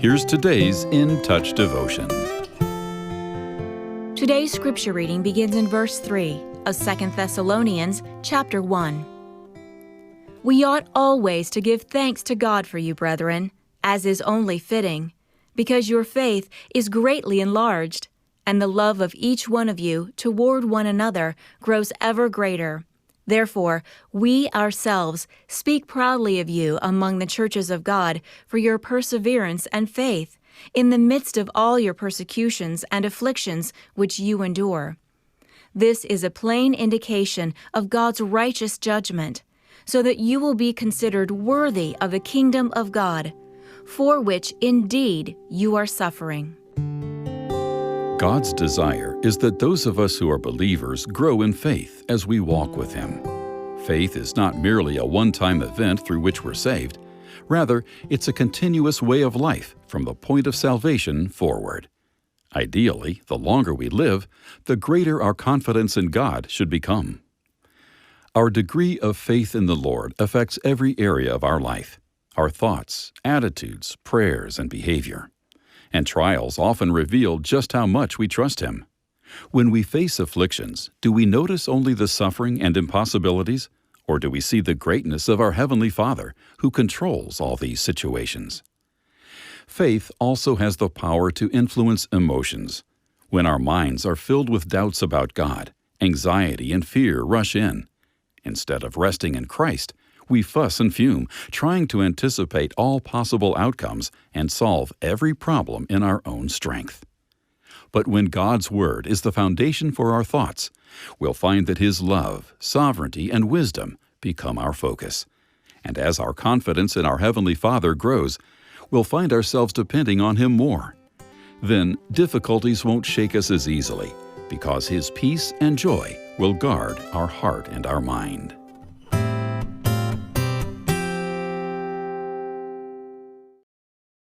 Here's today's In Touch devotion. Today's scripture reading begins in verse 3 of 2 Thessalonians chapter 1. We ought always to give thanks to God for you, brethren, as is only fitting, because your faith is greatly enlarged, and the love of each one of you toward one another grows ever greater. Therefore, we ourselves speak proudly of you among the churches of God for your perseverance and faith, in the midst of all your persecutions and afflictions which you endure. This is a plain indication of God's righteous judgment, so that you will be considered worthy of the kingdom of God, for which indeed you are suffering. God's desire is that those of us who are believers grow in faith as we walk with Him. Faith is not merely a one-time event through which we're saved. Rather, it's a continuous way of life from the point of salvation forward. Ideally, the longer we live, the greater our confidence in God should become. Our degree of faith in the Lord affects every area of our life, our thoughts, attitudes, prayers, and behavior. And trials often reveal just how much we trust Him. When we face afflictions, do we notice only the suffering and impossibilities, or do we see the greatness of our Heavenly Father, who controls all these situations? Faith also has the power to influence emotions. When our minds are filled with doubts about God, anxiety and fear rush in. Instead of resting in Christ, we fuss and fume, trying to anticipate all possible outcomes and solve every problem in our own strength. But when God's Word is the foundation for our thoughts, we'll find that His love, sovereignty, and wisdom become our focus. And as our confidence in our Heavenly Father grows, we'll find ourselves depending on Him more. Then difficulties won't shake us as easily, because His peace and joy will guard our heart and our mind.